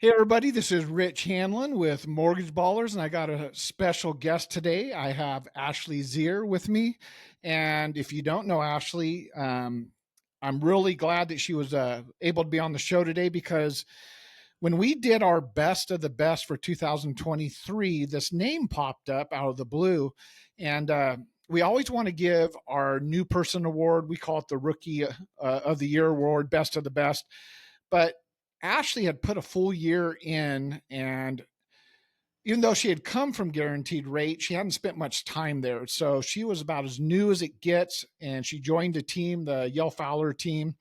Hey everybody, this is Rich Hanlon with Mortgage Ballers, and I got a special guest today. I have Ashley Zierer with me, and if you don't know Ashley, I'm really glad that she was able to be on the show today because when we did our best of the best for 2023, this name popped up out of the blue, and we always want to give our new person award. We call it the Rookie of the Year award, best of the best, but Ashley had put a full year in, and even though she had come from Guaranteed Rate, she hadn't spent much time there. So she was about as new as it gets, and she joined a team, the Yale Fowler team.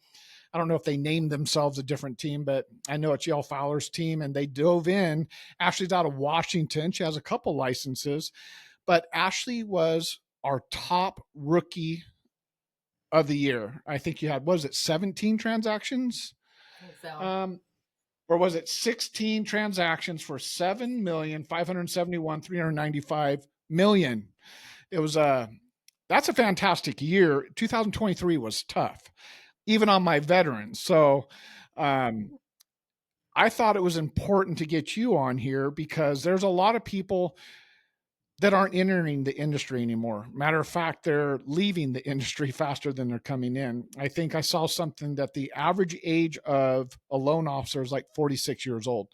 I don't know if they named themselves a different team, but I know it's Yale Fowler's team, and they dove in. Ashley's out of Washington. She has a couple licenses, but Ashley was our top rookie of the year. I think you had, what was it, 17 transactions? I think so. Or was it 16 transactions for 7,571,395 million? It was that's a fantastic year. 2023 was tough, even on my veterans. So um, I thought it was important to get you on here because there's a lot of people that aren't entering the industry anymore. Matter of fact, they're leaving the industry faster than they're coming in. I think I saw something that the average age of a loan officer is like 46 years old.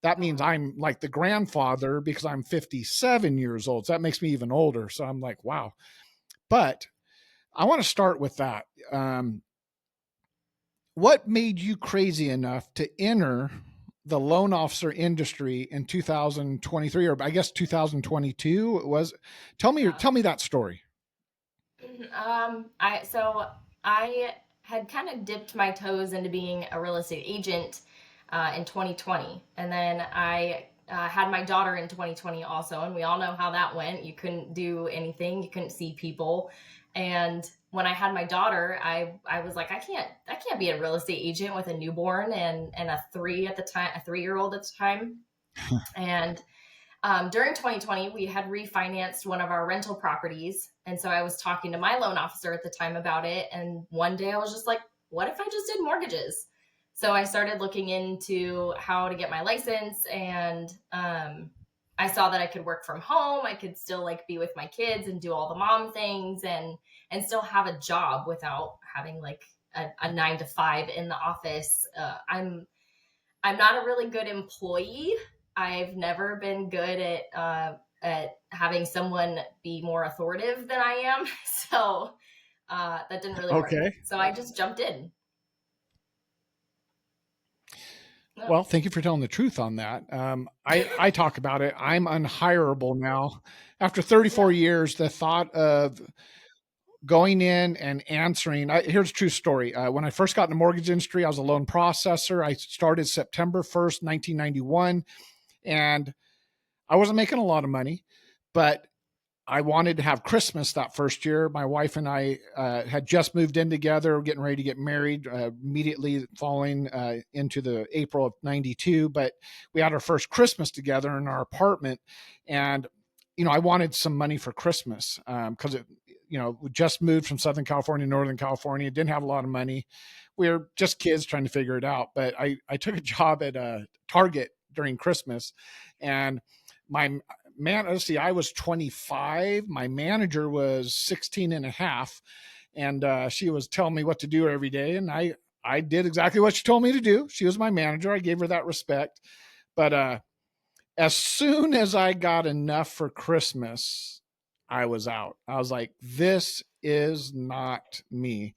That Oh, means wow. I'm like the grandfather because I'm 57 years old. So that makes me even older. So I'm like, wow. But I want to start with that. What made you crazy enough to enter the loan officer industry in 2023, or I guess 2022? It was. Yeah. Tell me that story. I had kind of dipped my toes into being a real estate agent in 2020, and then I had my daughter in 2020 also, and we all know how that went. You couldn't do anything, you couldn't see people, and when I had my daughter, I was like, I can't be a real estate agent with a newborn and a 3-year-old at the time, and during 2020, we had refinanced one of our rental properties. And so I was talking to my loan officer at the time about it. And one day I was just like, what if I just did mortgages? So I started looking into how to get my license, and I saw that I could work from home. I could still like be with my kids and do all the mom things and still have a job without having like a 9 to 5 in the office. I'm not a really good employee. I've never been good at having someone be more authoritative than I am. So that didn't really work. Okay. So I just jumped in. Yeah. Well, thank you for telling the truth on that. I talk about it. I'm unhireable now. After 34 Yeah. years, the thought of going in and answering. Here's a true story. When I first got in the mortgage industry, I was a loan processor. I started September 1st, 1991, and I wasn't making a lot of money, but I wanted to have Christmas that first year. My wife and I had just moved in together, getting ready to get married, immediately falling into the April of '92. But we had our first Christmas together in our apartment, and I wanted some money for Christmas because we just moved from Southern California to Northern California, didn't have a lot of money. We were just kids trying to figure it out. But I took a job at Target during Christmas, and my let's see, I was 25. My manager was 16 and a half. And she was telling me what to do every day. And I did exactly what she told me to do. She was my manager. I gave her that respect. But as soon as I got enough for Christmas, I was out. I was like, this is not me.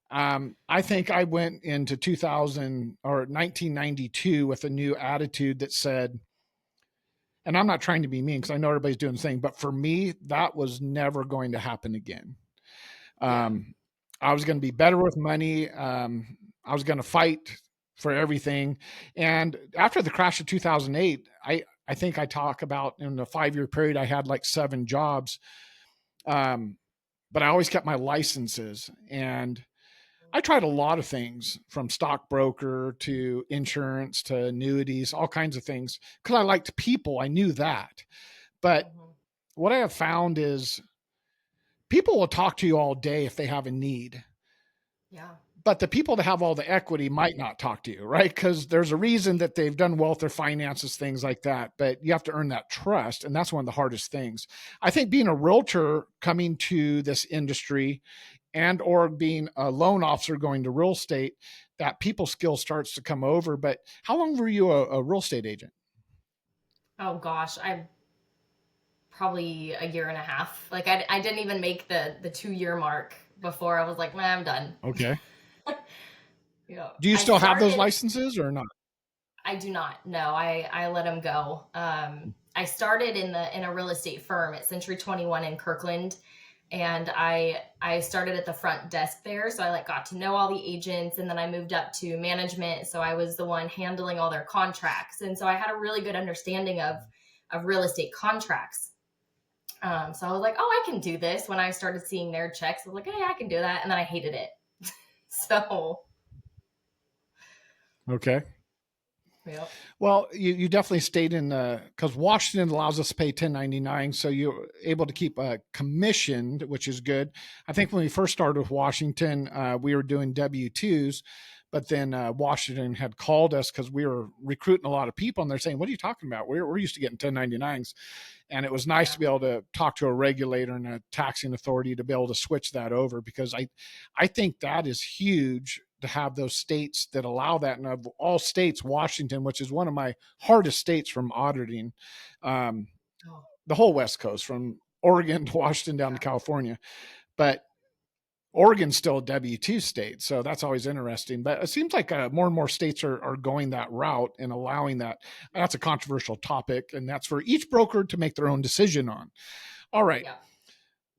I think I went into 2000 or 1992 with a new attitude that said, and I'm not trying to be mean because I know everybody's doing the same, but for me, that was never going to happen again. Yeah. Um, I was going to be better with money. I was going to fight for everything. And after the crash of 2008, I think I talk about in the 5 year period, I had like 7 jobs. Um, but I always kept my licenses, and I tried a lot of things from stockbroker to insurance to annuities, all kinds of things because I liked people. I knew that. But Hmm. what I have found is people will talk to you all day if they have a need. Yeah. but the people that have all the equity might not talk to you, right? Because there's a reason that they've done wealth or finances, things like that. But you have to earn that trust. And that's one of the hardest things. I think being a realtor coming to this industry and or being a loan officer going to real estate, that people skill starts to come over. But how long were you a real estate agent? Oh gosh, I probably a year and a half. Like I didn't even make the 2 year mark before I was like, man, I'm done. Okay. Do you I still have those started. licenses or not? I do not. No, I let them go. I started in a real estate firm at Century 21 in Kirkland, and I started at the front desk there. So I like got to know all the agents, and then I moved up to management. So I was the one handling all their contracts, and so I had a really good understanding of real estate contracts. So I was like, oh, I can do this. When I started seeing their checks, I was like, hey, I can do that, and then I hated it. So Okay. yeah, Well, you definitely stayed in because Washington allows us to pay 1099, so you're able to keep commissioned, which is good. I think when we first started with Washington, we were doing W-2s, but then Washington had called us because we were recruiting a lot of people, and they're saying, "What are you talking about? We're used to getting 1099s." And it was nice yeah, to be able to talk to a regulator and a taxing authority to be able to switch that over, because I think that is huge to have those states that allow that. And of all states, Washington, which is one of my hardest states from auditing, um, oh, the whole West Coast from Oregon to Washington down to yeah, California, but Oregon's still a W-2 state. So that's always interesting. But it seems like more and more states are going that route and allowing that. That's a controversial topic, and that's for each broker to make their own decision on. All right. yeah.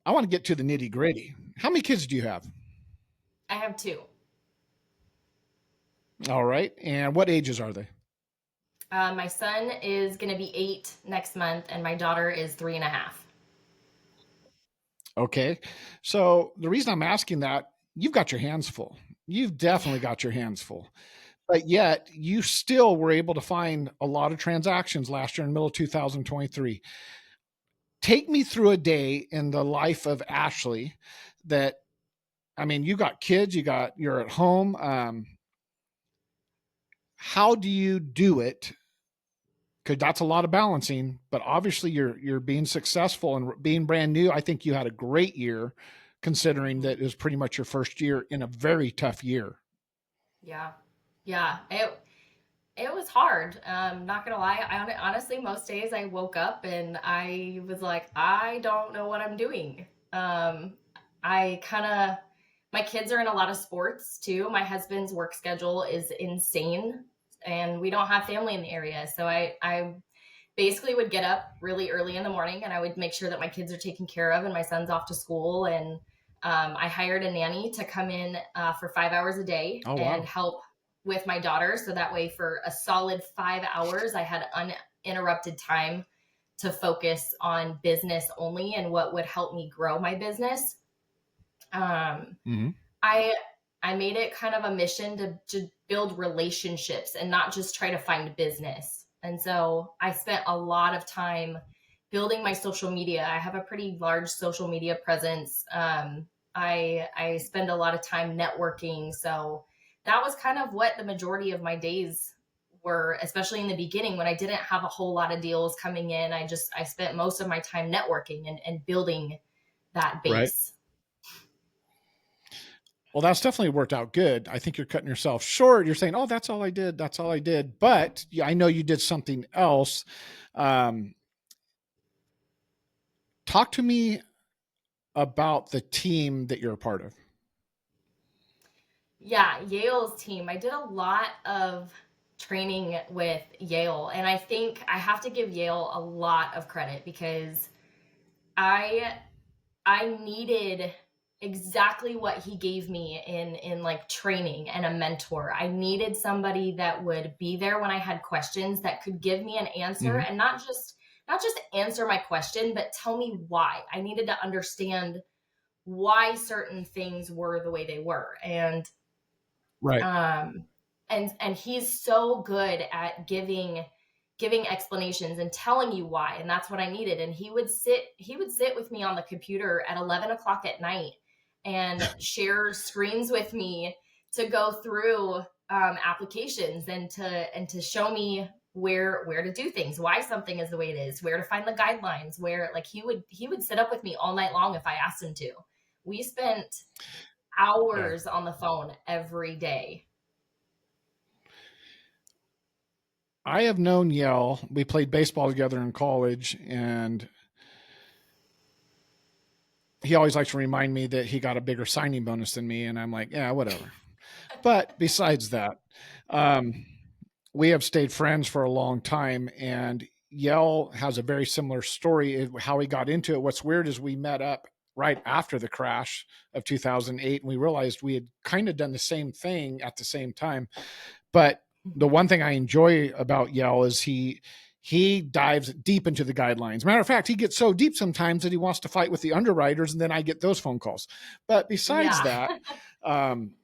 I want to get to the nitty gritty. How many kids do you have? I have two. All right. And what ages are they? My son is going to be 8 next month, and my daughter is 3.5. Okay. So the reason I'm asking that, you've got your hands full. You've Yeah. definitely got your hands full. But yet you still were able to find a lot of transactions last year in the middle of 2023. Take me through a day in the life of Ashley that, I mean, you got kids, you're at home. How do you do it? Because that's a lot of balancing, but obviously you're being successful and being brand new. I think you had a great year considering Mhm. that it was pretty much your first year in a very tough year. Yeah. Yeah. It was hard. Not gonna lie. Honestly, most days I woke up and I was like, I don't know what I'm doing. I kind of, my kids are in a lot of sports too. My husband's work schedule is insane, and we don't have family in the area. So I basically would get up really early in the morning and I would make sure that my kids are taken care of and my son's off to school. And I hired a nanny to come in for 5 hours a day Oh, and wow. help with my daughter. So that way, for a solid 5 hours, I had uninterrupted time to focus on business only and what would help me grow my business. Um, Hmm. I I made it kind of a mission to build relationships and not just try to find business. And so I spent a lot of time building my social media. I have a pretty large social media presence. I spend a lot of time networking. So that was kind of what the majority of my days were, especially in the beginning when I didn't have a whole lot of deals coming in. I spent most of my time networking and building that Right. base. Well, that's definitely worked out good. I think you're cutting yourself short. You're saying, "Oh, that's all I did. That's all I did." But yeah, I know you did something else. Um, talk to me about the team that you're a part of. Yeah, Yale's team. I did a lot of training with Yale, and I think I have to give Yale a lot of credit because I I needed exactly what he gave me in like training and a mentor. I needed somebody that would be there when I had questions, that could give me an answer, Hmm. and not just answer my question, but tell me why. I needed to understand why certain things were the way they were. Right. Um and he's so good at giving explanations and telling you why, and that's what I needed. And he would sit with me on the computer at 11 o'clock at night and share screens with me to go through applications and to show me where to do things, why something is the way it is, where to find the guidelines, where like he would sit up with me all night long if I asked him to. We spent Yeah. hours on the phone every day. I have known Yell. We played baseball together in college, and he always likes to remind me that he got a bigger signing bonus than me. And I'm like, yeah, whatever. But besides that, um, we have stayed friends for a long time. And Yell has a very similar story of how he got into it. What's weird is we met up right after the crash of 2008, and we realized we had kind of done the same thing at the same time. But the one thing I enjoy about Yell is he dives deep into the guidelines. Matter of fact, he gets so deep sometimes that he wants to fight with the underwriters, and then I get those phone calls. But besides Yeah. that, um,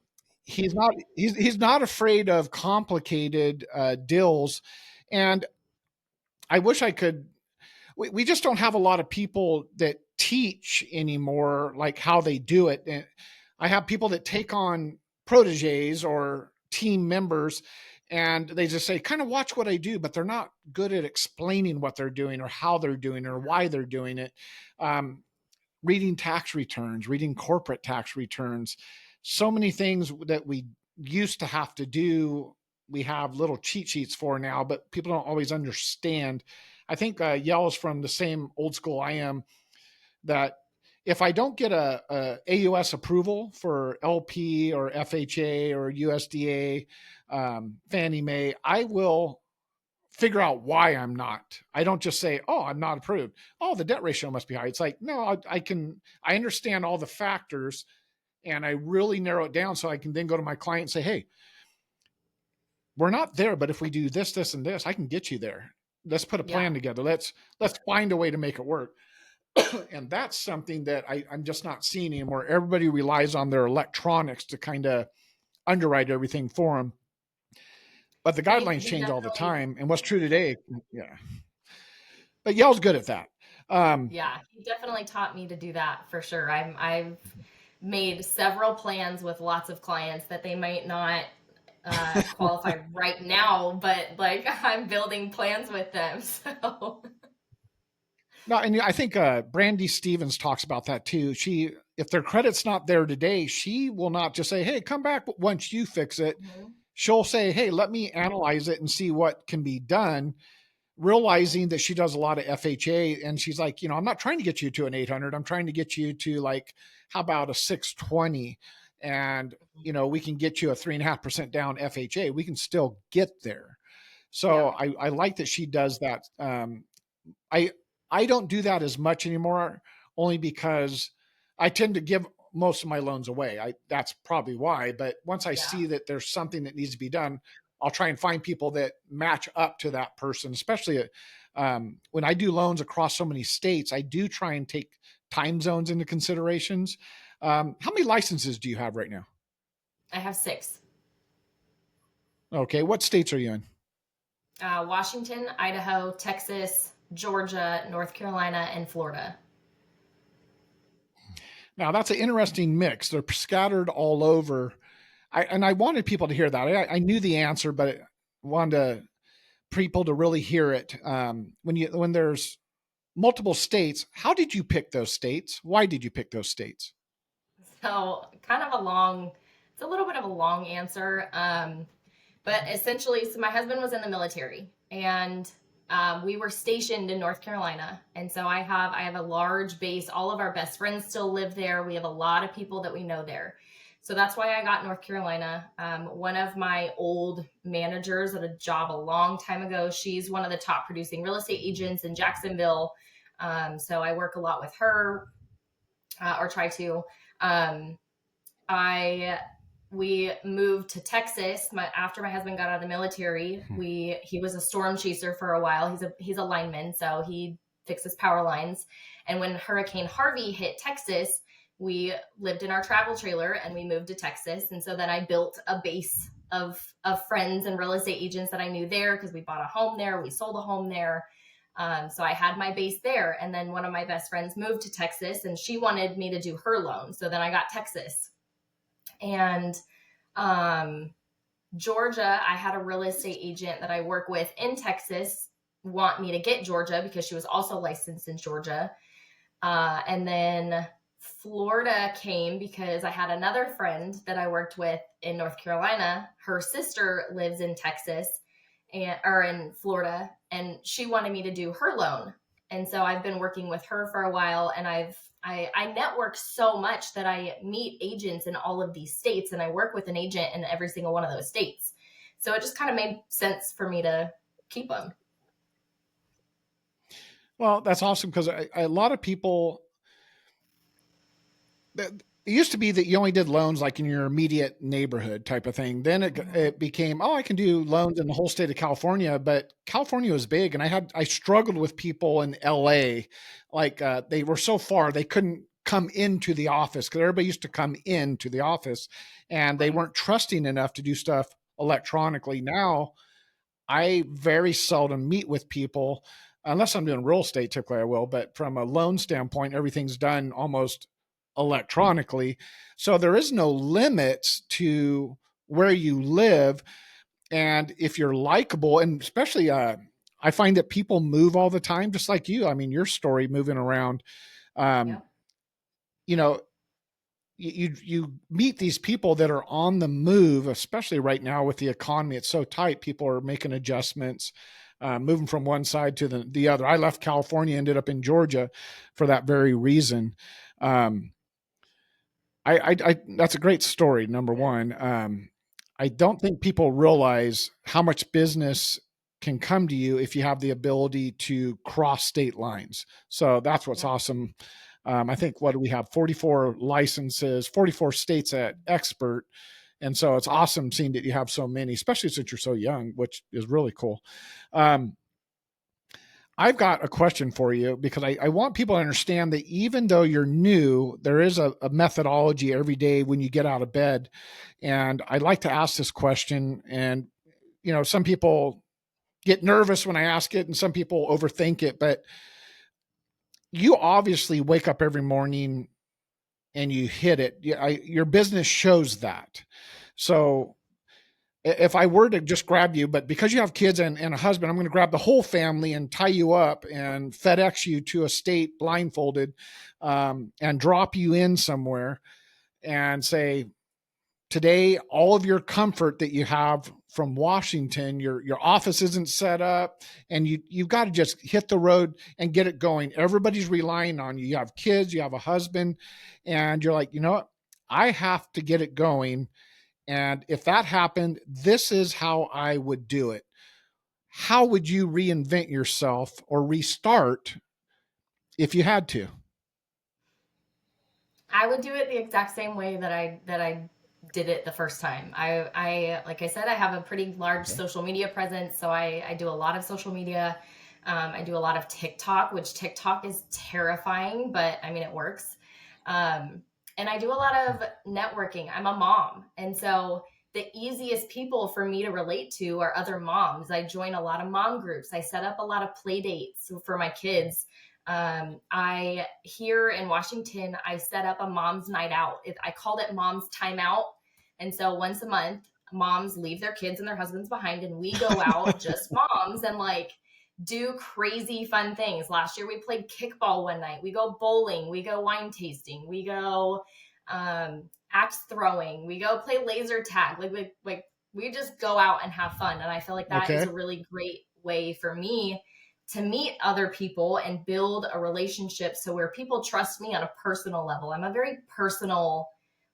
he's not afraid of complicated deals, and I wish I could. We just don't have a lot of people that teach anymore, like how they do it. And I have people that take on proteges or team members, and they just say, kind of watch what I do, but they're not good at explaining what they're doing or how they're doing it or why they're doing it. Um, Reading tax returns, reading corporate tax returns, so many things that we used to have to do. We have little cheat sheets for now, but people don't always understand. I think Yell's from the same old school I am, that if I don't get a AUS approval for LP or FHA or USDA, Fannie Mae, I will figure out why I'm not. I don't just say, "Oh, I'm not approved." Oh, the debt ratio must be high. It's like, no, I understand all the factors, and I really narrow it down so I can then go to my client and say, "Hey, we're not there, but if we do this, this, and this, I can get you there. Let's put a Yeah. plan together. Let's find a way to make it work." And that's something that I'm just not seeing anymore. Everybody relies on their electronics to kind of underwrite everything for them. But the guidelines He change all the definitely, time. And what's true today, yeah. But Yell's good at that. yeah, he definitely taught me to do that for sure. I've made several plans with lots of clients that they might not qualify right now, but like I'm building plans with them. So No, and I think Brandy Stevens talks about that too. If their credit's not there today, she will not just say, "Hey, come back once you fix it." mhm. She'll say, "Hey, let me analyze it and see what can be done." Realizing that she does a lot of FHA, and she's like, I'm not trying to get you to an 800. I'm trying to get you to, like, how about a 620? And we can get you a 3.5% down FHA. We can still get there. So Yeah, I like that she does that. I I don't do that as much anymore, only because I tend to give most of my loans away. That's probably why. But once I yeah. see that there's something that needs to be done, I'll try and find people that match up to that person. Especially when I do loans across so many states, I do try and take time zones into considerations. How many licenses do you have right now? I have six. Okay, what states are you in? Washington, Idaho, Texas, Georgia, North Carolina, and Florida. Now that's an interesting mix. They're scattered all over. I wanted people to hear that. I knew the answer, but I wanted people to really hear it. When there's multiple states, how did you pick those states? Why did you pick those states? So kind of a long, it's a little bit of a long answer. But essentially, so my husband was in the military, and we were stationed in North Carolina, and so I have a large base. All of our best friends still live there. We have a lot of people that we know there. So that's why I got North Carolina. One of my old managers at a job a long time ago, she's one of the top producing real estate agents in Jacksonville. So I work a lot with her, or try to. Um, I We moved to Texas after my husband got out of the military. He was a storm chaser for a while. He's a lineman, so he fixes power lines. And when Hurricane Harvey hit Texas, we lived in our travel trailer and we moved to Texas. And so then I built a base of friends and real estate agents that I knew there, because we bought a home there, we sold a home there. So I had my base there. And then one of my best friends moved to Texas and she wanted me to do her loan. So then I got Texas. And Um, Georgia, I had a real estate agent that I work with in Texas want me to get Georgia because she was also licensed in Georgia. And then Florida came because I had another friend that I worked with in North Carolina. Her sister lives in Texas and or in Florida, and she wanted me to do her loan. And so I've been working with her for a while, and I network so much that I meet agents in all of these states, and I work with an agent in every single one of those states. So it just kind of made sense for me to keep them. Well, that's awesome because a lot of people, it used to be that you only did loans like in your immediate neighborhood type of thing. Then Mm-hmm. it became, oh, I can do loans in the whole state of California, but California was big, and I struggled with people in LA, like they were so far they couldn't come into the office because everybody used to come into the office, and they Right. weren't trusting enough to do stuff electronically. Now I very seldom meet with people unless I'm doing real estate. Typically, I will, but from a loan standpoint, everything's done almost electronically. So there is no limits to where you live. And if you're likable, and especially, I find that people move all the time, just like you. I mean, your story moving around, um, Yep. you know, you meet these people that are on the move, especially right now with the economy. It's so tight. People are making adjustments, moving from one side to the other. I left California, ended up in Georgia for that very reason. Um, that's a great story. Number one, I don't think people realize how much business can come to you if you have the ability to cross state lines. So that's what's Yep. awesome. I think what do we have? 44 licenses, 44 states at expert. And so it's awesome seeing that you have so many, especially since you're so young, which is really cool. Um, I've got a question for you because I want people to understand that even though you're new, there is a methodology every day when you get out of bed. And I like to ask this question. And, some people get nervous when I ask it, and some people overthink it. But you obviously wake up every morning and you hit it. Your business shows that. So if I were to just grab you, but because you have kids and a husband, I'm going to grab the whole family and tie you up and FedEx you to a state blindfolded, and drop you in somewhere and say, today, all of your comfort that you have from Washington, your office isn't set up, and you've got to just hit the road and get it going. Everybody's relying on you. You have kids, you have a husband, and you're like, you know what? I have to get it going. And if that happened, this is how I would do it. How would you reinvent yourself or restart if you had to? I would do it the exact same way that I did it the first time. I like I said, I have a pretty large Okay. social media presence, so I do a lot of social media. I do a lot of TikTok, which TikTok is terrifying, but I mean it works. Um, and I do a lot of networking. I'm a mom, and so the easiest people for me to relate to are other moms. I join a lot of mom groups. I set up a lot of play dates for my kids. I here in Washington, I set up a mom's night out. I called it Mom's Time Out, and so once a month, moms leave their kids and their husbands behind, and we go out, just moms, and like do crazy fun things. Last year, we played kickball one night. We go bowling. We go wine tasting. We go axe throwing. We go play laser tag. We just go out and have fun, and I feel like that is Okay. a really great way for me to meet other people and build a relationship so where people trust me on a personal level. I'm a very personal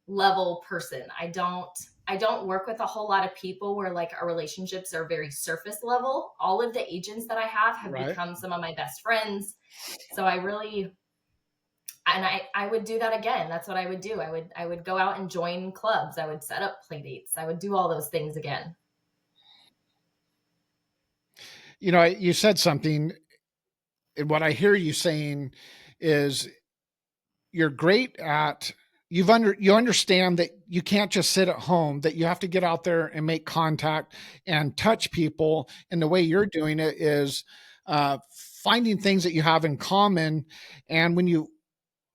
level person. I don't work with a whole lot of people where like our relationships are very surface level. All of the agents that I have Right. become some of my best friends. So I really and I would do that again. That's what I would do. I would go out and join clubs. I would set up play dates. I would do all those things again. You said something, and what I hear you saying is you're great at you understand that you can't just sit at home, that you have to get out there and make contact and touch people, and the way you're doing it is finding things that you have in common. And when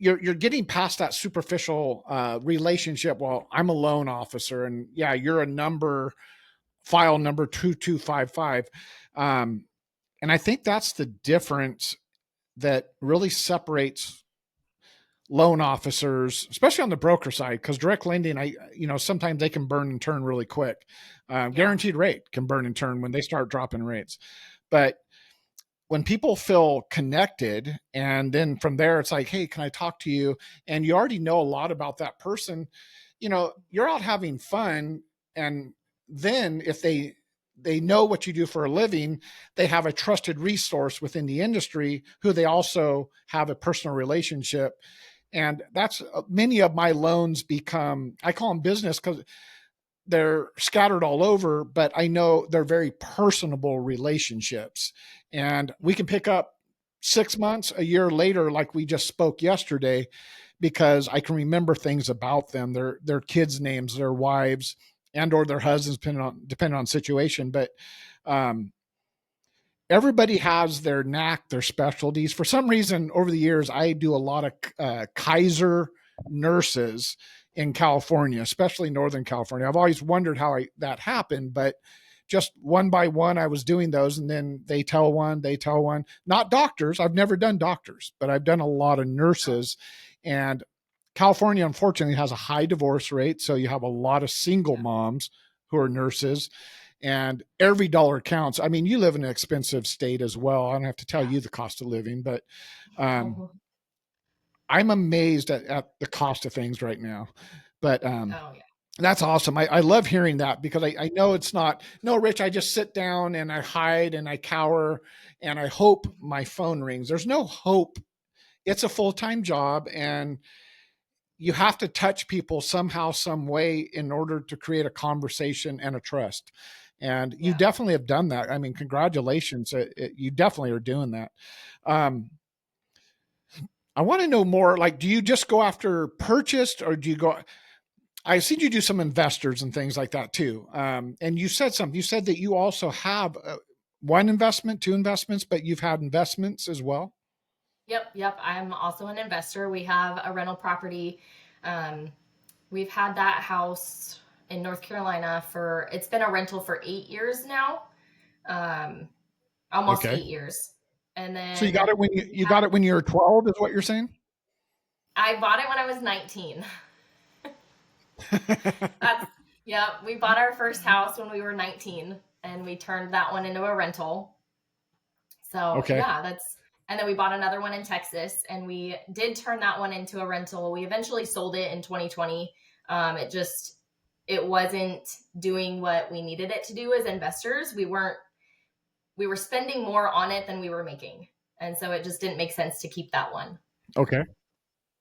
you're getting past that superficial relationship. Well, I'm a loan officer, and yeah, you're a number, file number 2255. Um, and I think that's the difference that really separates loan officers, especially on the broker side, because direct lending, sometimes they can burn and turn really quick. Yeah. Guaranteed rate can burn and turn when they start dropping rates. But when people feel connected, and then from there it's like, hey, can I talk to you, and you already know a lot about that person, you're out having fun. And then if they know what you do for a living, they have a trusted resource within the industry who they also have a personal relationship. And that's many of my loans become, I call them business because they're scattered all over, but I know they're very personable relationships. And we can pick up 6 months, a year later, like we just spoke yesterday, because I can remember things about them, their kids' names, their wives, and or their husbands, depending on situation. But um, everybody has their knack, their specialties. For some reason, over the years, I do a lot of Kaiser nurses in California, especially Northern California. I've always wondered how that happened, but just one by one, I was doing those, and then they tell one. Not doctors. I've never done doctors, but I've done a lot of nurses. And California, unfortunately, has a high divorce rate, so you have a lot of single moms who are nurses, and every dollar counts. I mean, you live in an expensive state as well. I don't have to tell you the cost of living, but Oh I'm amazed at the cost of things right now. But yeah. that's awesome. I love hearing that, because I know it's not, no, Rich, I just sit down and I hide and I cower and I hope my phone rings. There's no hope. It's a full-time job, and you have to touch people somehow, some way, in order to create a conversation and a trust. And you Yeah. definitely have done that. I mean, congratulations. You definitely are doing that. Um, I want to know more. Like, do you just go after purchased, or do you go? I see you do some investors and things like that too. And you said something. You said that you also have one investment, two investments, but you've had investments as well. Yep. I'm also an investor. We have a rental property. Um, we've had that house in North Carolina it's been a rental for 8 years now, um, almost Okay. 8 years. And So you then got it when you got it when you were 12, is what you're saying? I bought it when I was 19. That's, yeah, we bought our first house when we were 19, and we turned that one into a rental. So Okay. yeah, and then we bought another one in Texas, and we did turn that one into a rental. We eventually sold it in 2020. It wasn't doing what we needed it to do as investors. We were spending more on it than we were making. And so it just didn't make sense to keep that one. Okay.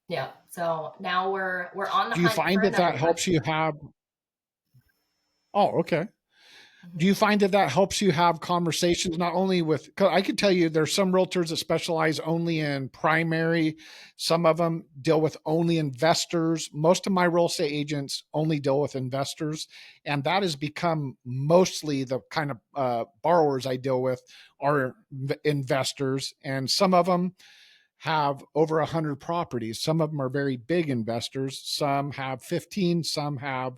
Yeah. So now we're on the Do you hunt for find that another that one. helps you have? Oh, okay. Do Mhm. you find that that helps you have conversations not only with, 'cause I could tell you there's some realtors that specialize only in primary. Some of them deal with only investors. Most of my real estate agents only deal with investors. And that has become mostly the kind of borrowers I deal with are investors. And some of them have over 100 properties. Some of them are very big investors. Some have 15, some have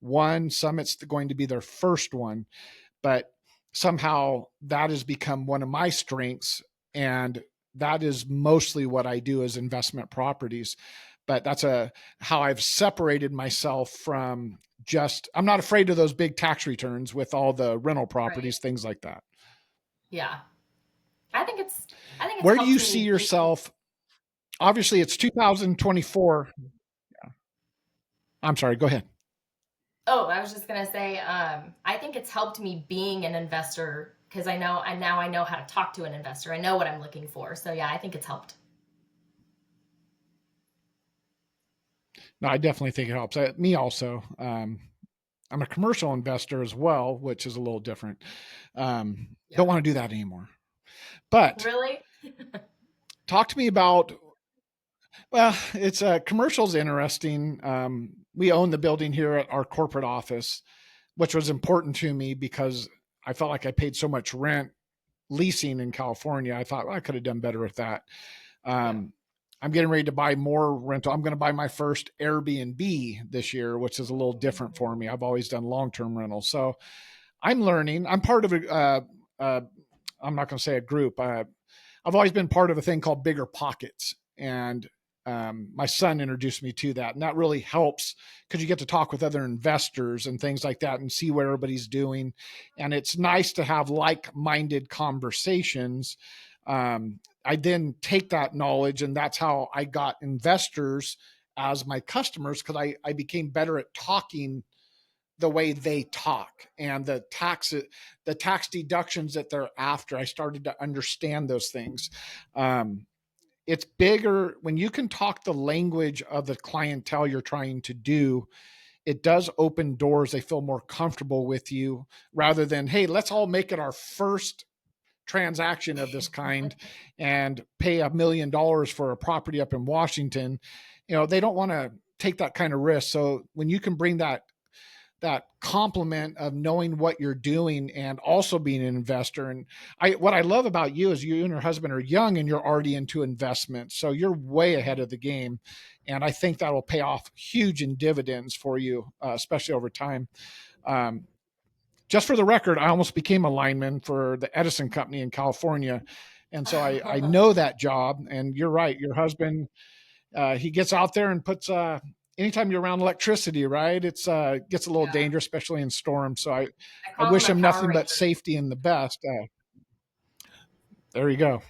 one, some it's going to be their first one. But somehow that has become one of my strengths. And that is mostly what I do is investment properties. But that's how I've separated myself from just, I'm not afraid of those big tax returns with all the rental Right. properties, things like that. Yeah. I think it's I think it's Where do helped you see me be. yourself? Obviously, it's 2024. I'm sorry, go ahead. Oh, I was just gonna say, I think it's helped me being an investor because I know how to talk to an investor. I know what I'm looking for. So yeah, I think it's helped. No, I definitely think it helps. Me also. I'm a commercial investor as well, which is a little different. Yeah. Don't want to do that anymore. But Really? talk to me about, well, it's commercial's interesting. We own the building here at our corporate office, which was important to me because I felt like I paid so much rent leasing in California. I thought, well, I could have done better with that. Yeah. Um, I'm getting ready to buy more rental. I'm going to buy my first Airbnb this year, which is a little different for me. I've always done long-term rentals. So I'm learning. I'm part of I'm not going to say a group. I've always been part of a thing called Bigger Pockets. And my son introduced me to that. And that really helps because you get to talk with other investors and things like that and see what everybody's doing. And it's nice to have like minded conversations. I then take that knowledge, and that's how I got investors as my customers because I became better at talking the way they talk and the tax deductions that they're after. I started to understand those things. It's bigger when you can talk the language of the clientele you're trying to do. It does open doors. They feel more comfortable with you rather than, hey, let's all make it our first transaction of this kind and pay $1 million for a property up in Washington. They don't want to take that kind of risk. So when you can bring that complement of knowing what you're doing and also being an investor. And what I love about you is you and your husband are young and you're already into investments. So you're way ahead of the game. And I think that will pay off huge in dividends for you, especially over time. Um, just for the record, I almost became a lineman for the Edison Company in California. And so I know that job. And you're right. Your husband, he gets out there and puts anytime you're around electricity, right? It's gets a little Yeah. dangerous, especially in storms. So I I call him wish a him Power nothing but Ranger. safety and the best. There you go.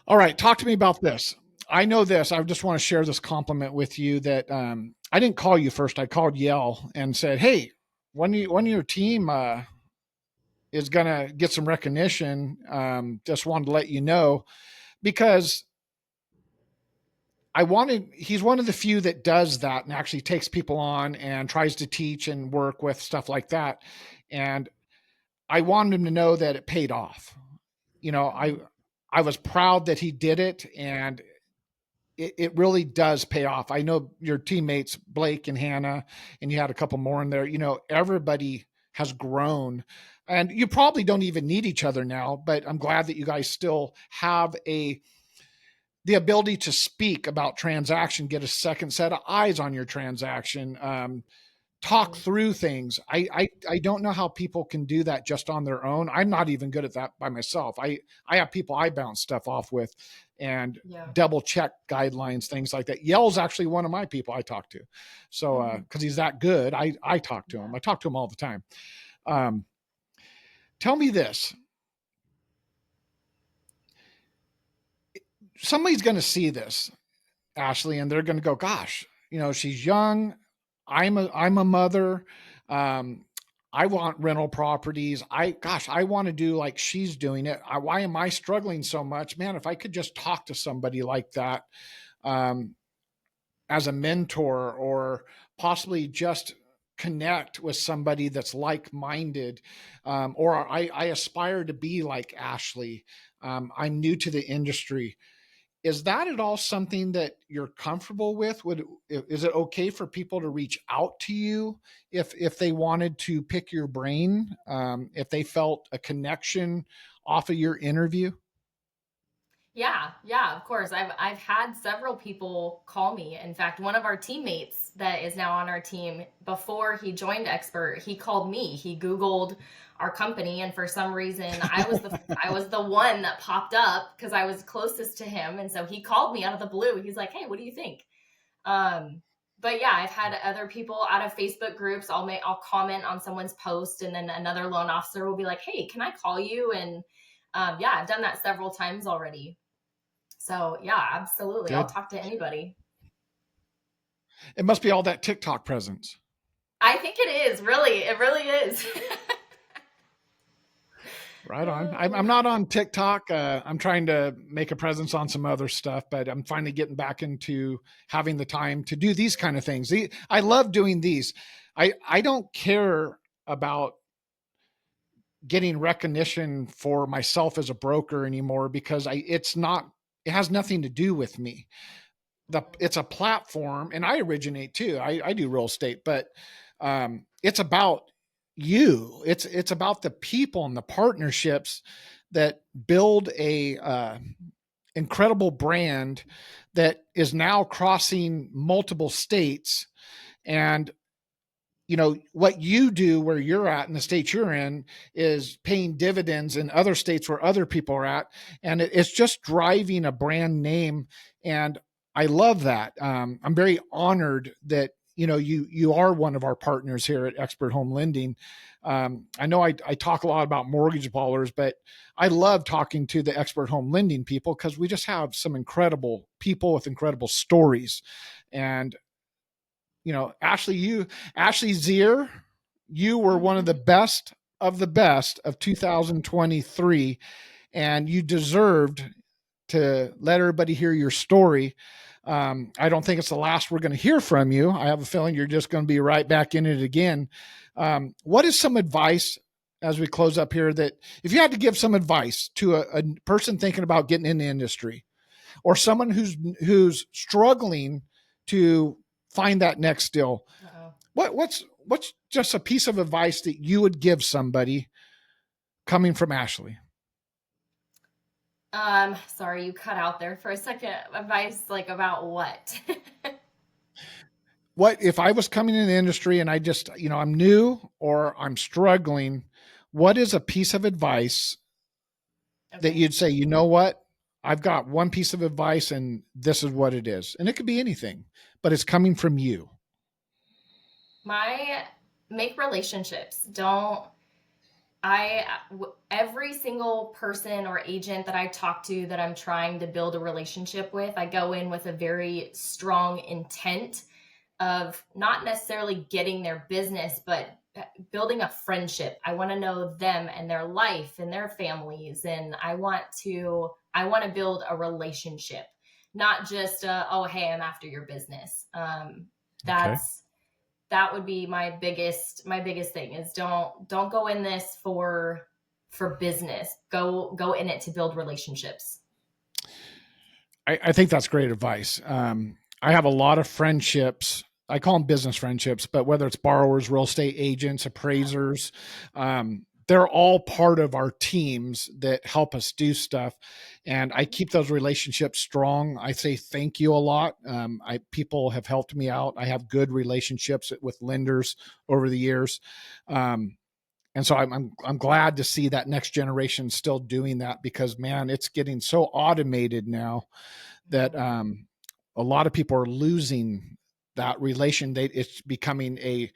All right, talk to me about this. I know this. I just want to share this compliment with you that I didn't call you first. I called Yell and said, "Hey, one of your team is going to get some recognition. Just wanted to let you know because he's one of the few that does that and actually takes people on and tries to teach and work with stuff like that. And I wanted him to know that it paid off. You know, I was proud that he did it, and it really does pay off. I know your teammates, Blake and Hannah, and you had a couple more in there. Everybody has grown, and you probably don't even need each other now, but I'm glad that you guys still have the ability to speak about transaction, get a second set of eyes on your transaction, talk through things. I don't know how people can do that just on their own. I'm not even good at that by myself. I have people I bounce stuff off with and Yeah. double check guidelines, things like that. Yell's actually one of my people I talk to. So because he's that good, I talk to him. Yeah. I talk to him all the time. Um, tell me this. Somebody's going to see this, Ashley, and they're going to go, gosh, she's young. I'm a mother. Um, I want rental properties. I want to do like she's doing it. Why am I struggling so much? Man, if I could just talk to somebody like that, um, as a mentor, or possibly just connect with somebody that's like-minded, or I aspire to be like Ashley. I'm new to the industry. Is that at all something that you're comfortable with? Is it okay for people to reach out to you if they wanted to pick your brain, if they felt a connection off of your interview? Yeah, yeah, of course. I've had several people call me. In fact, one of our teammates that is now on our team, before he joined Expert, he called me. He Googled our company, and for some reason, I was the one that popped up because I was closest to him, and so he called me out of the blue. He's like, "Hey, what do you think?" Um, but yeah, I've had other people out of Facebook groups. I'll comment on someone's post, and then another loan officer will be like, "Hey, can I call you?" And yeah, I've done that several times already. So yeah, absolutely. I'll Good. talk to anybody. It must be all that TikTok presence. I think it is really. It really is. Right on. I'm not on TikTok. I'm trying to make a presence on some other stuff, but I'm finally getting back into having the time to do these kind of things. I love doing these. I don't care about getting recognition for myself as a broker anymore because it has nothing to do with me. It's a platform, and I originate too. I do real estate, but it's about you. It's about the people and the partnerships that build incredible brand that is now crossing multiple states. And what you do where you're at in the state you're in is paying dividends in other states where other people are at. And it's just driving a brand name. And I love that. I'm very honored that, you are one of our partners here at Expert Home Lending. I know I talk a lot about mortgage ballers, but I love talking to the Expert Home Lending people because we just have some incredible people with incredible stories. And Ashley Zierer, you were one of the best of 2023, and you deserved to let everybody hear your story. I don't think it's the last we're going to hear from you. I have a feeling you're just going to be right back in it again. What is some advice as we close up here that if you had to give some advice to a person thinking about getting in the industry or someone who's struggling to find that next deal, what's just a piece of advice that you would give somebody coming from Ashley? Sorry, you cut out there for a second. Advice like about what? What if I was coming in the industry and I just, I'm new or I'm struggling, what is a piece of advice that you'd say, you know what? I've got one piece of advice and this is what it is. And it could be anything, but it's coming from you. Make relationships. Every single person or agent that I talk to that I'm trying to build a relationship with, I go in with a very strong intent of not necessarily getting their business, but building a friendship. I want to know them and their life and their families. And I want to build a relationship, not just, oh, hey, I'm after your business. That would be my biggest thing is don't go in this for business. Go in it to build relationships. I think that's great advice. I have a lot of friendships. I call them business friendships, but whether it's borrowers, real estate agents, appraisers, they're all part of our teams that help us do stuff. And I keep those relationships strong. I say thank you a lot. People have helped me out. I have good relationships with lenders over the years. And so I'm glad to see that next generation still doing that because, man, it's getting so automated now that a lot of people are losing that relation. It's becoming a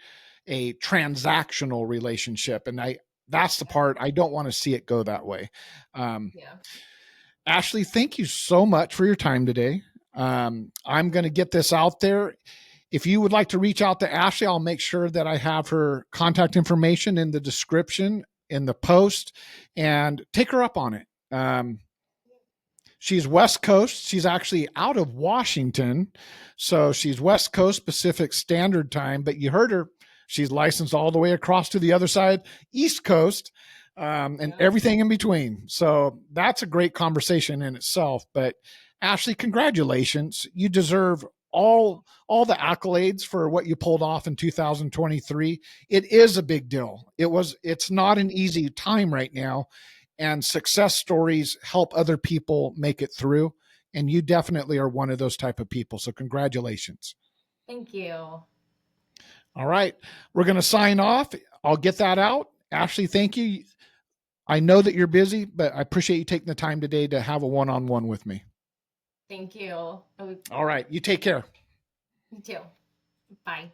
transactional relationship. And that's the part I don't want to see it go that way. Ashley, thank you so much for your time today. I'm going to get this out there. If you would like to reach out to Ashley, I'll make sure that I have her contact information in the description in the post and take her up on it. She's West Coast. She's actually out of Washington. So she's West Coast Pacific Standard Time, but you heard her. She's licensed all the way across to the other side, East Coast, and everything in between. So that's a great conversation in itself. But Ashley, congratulations. You deserve all the accolades for what you pulled off in 2023. It is a big deal. It's not an easy time right now, and success stories help other people make it through. And you definitely are one of those type of people. So congratulations. Thank you. All right. We're going to sign off. I'll get that out. Ashley, thank you. I know that you're busy, but I appreciate you taking the time today to have a one-on-one with me. Thank you. All right. You take care. You too. Bye.